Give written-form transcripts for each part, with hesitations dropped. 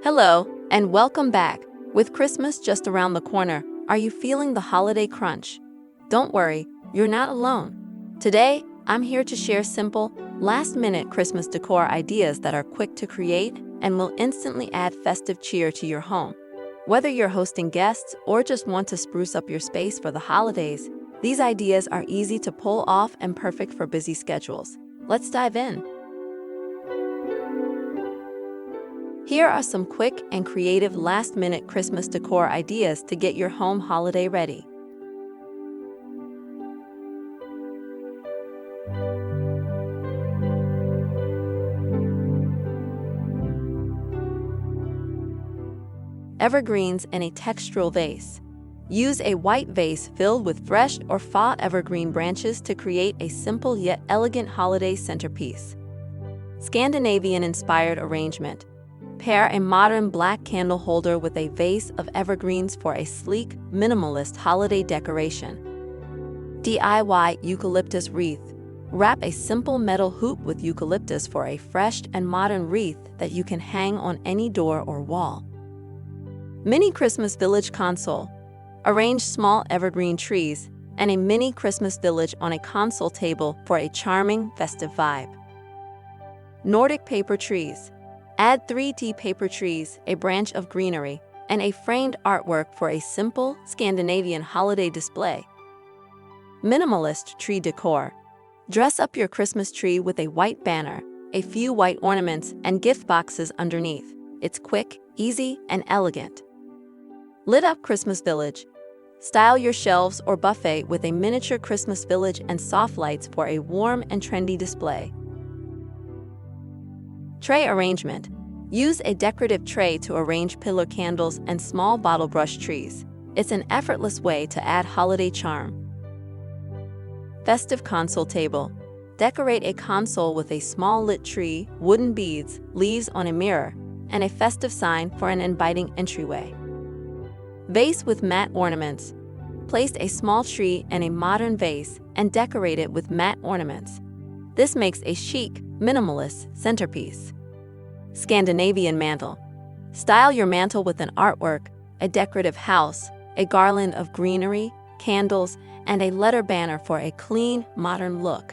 Hello, and welcome back. With Christmas just around the corner, are you feeling the holiday crunch? Don't worry, you're not alone. Today, I'm here to share simple, last-minute Christmas decor ideas that are quick to create and will instantly add festive cheer to your home. Whether you're hosting guests or just want to spruce up your space for the holidays, these ideas are easy to pull off and perfect for busy schedules. Let's dive in. Here are some quick and creative last-minute Christmas decor ideas to get your home holiday ready. Evergreens in a textural vase. Use a white vase filled with fresh or faux evergreen branches to create a simple yet elegant holiday centerpiece. Scandinavian-inspired arrangement. Pair a modern black candle holder with a vase of evergreens for a sleek, minimalist holiday decoration. DIY eucalyptus wreath. Wrap a simple metal hoop with eucalyptus for a fresh and modern wreath that you can hang on any door or wall. Mini Christmas Village console. Arrange small evergreen trees and a mini Christmas village on a console table for a charming, festive vibe. Nordic paper trees. Add 3D paper trees, a branch of greenery, and a framed artwork for a simple, Scandinavian holiday display. Minimalist tree decor. Dress up your Christmas tree with a white banner, a few white ornaments, and gift boxes underneath. It's quick, easy, and elegant. Lit up Christmas village. Style your shelves or buffet with a miniature Christmas village and soft lights for a warm and trendy display. Tray arrangement. Use a decorative tray to arrange pillar candles and small bottle brush trees. It's an effortless way to add holiday charm. Festive console table. Decorate a console with a small lit tree, wooden beads, leaves on a mirror, and a festive sign for an inviting entryway. Vase with matte ornaments. Place a small tree in a modern vase and decorate it with matte ornaments. This makes a chic, minimalist centerpiece. Scandinavian mantel. Style your mantel with an artwork, a decorative house, a garland of greenery, candles, and a letter banner for a clean, modern look.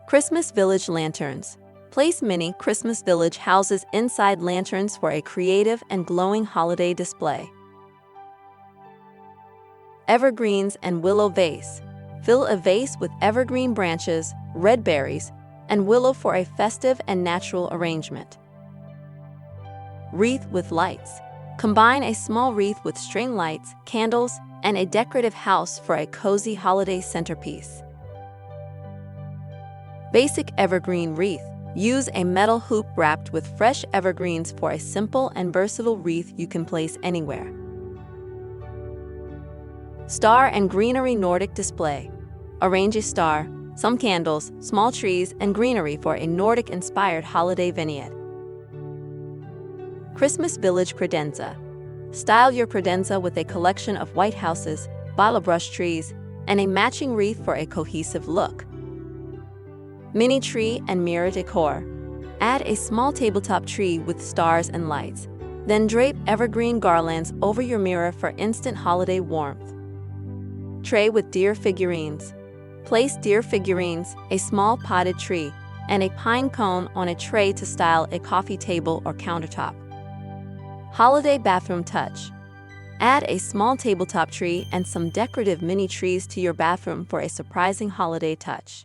Christmas village lanterns. Place mini Christmas village houses inside lanterns for a creative and glowing holiday display. Evergreens and willow vase. Fill a vase with evergreen branches, red berries, and willow for a festive and natural arrangement. Wreath with lights. Combine a small wreath with string lights, candles, and a decorative house for a cozy holiday centerpiece. Basic evergreen wreath. Use a metal hoop wrapped with fresh evergreens for a simple and versatile wreath you can place anywhere. Star and greenery Nordic display. Arrange a star, some candles, small trees, and greenery for a Nordic-inspired holiday vignette. Christmas village credenza. Style your credenza with a collection of white houses, bottle brush trees, and a matching wreath for a cohesive look. Mini tree and mirror decor. Add a small tabletop tree with stars and lights. Then drape evergreen garlands over your mirror for instant holiday warmth. Tray with deer figurines. Place deer figurines, a small potted tree, and a pine cone on a tray to style a coffee table or countertop. Holiday bathroom touch. Add a small tabletop tree and some decorative mini trees to your bathroom for a surprising holiday touch.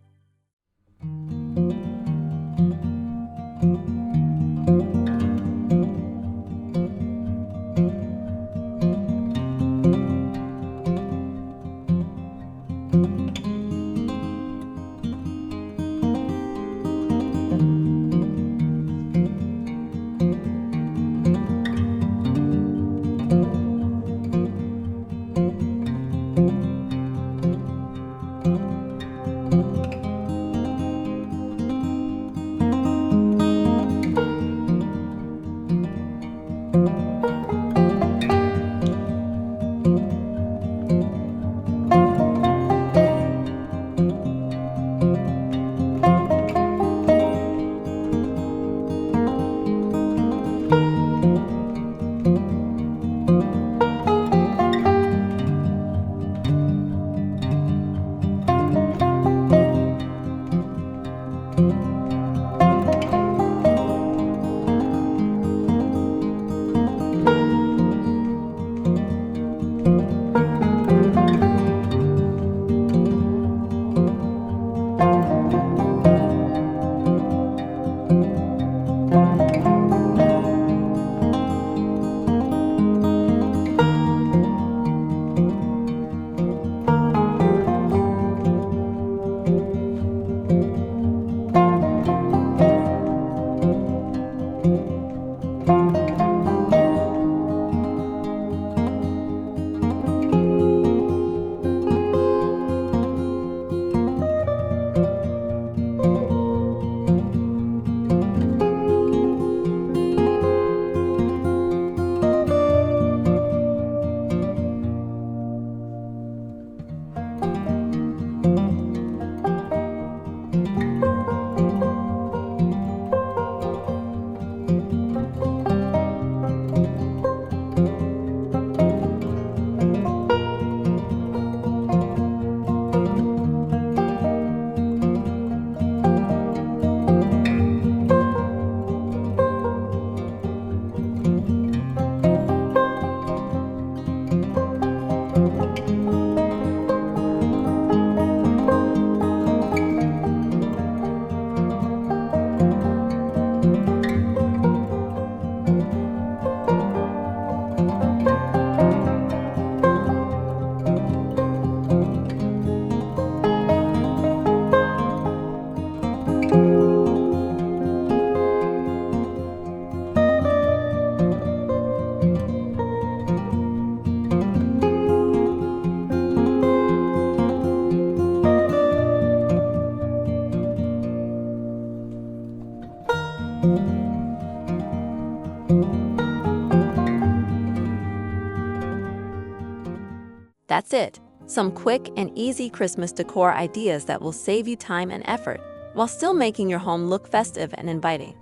That's it. Some quick and easy Christmas decor ideas that will save you time and effort, while still making your home look festive and inviting.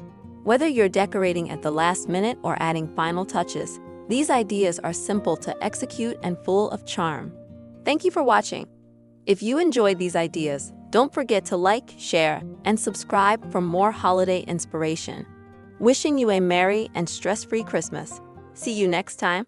Whether you're decorating at the last minute or adding final touches, these ideas are simple to execute and full of charm. Thank you for watching. If you enjoyed these ideas, don't forget to like, share, and subscribe for more holiday inspiration. Wishing you a merry and stress-free Christmas. See you next time.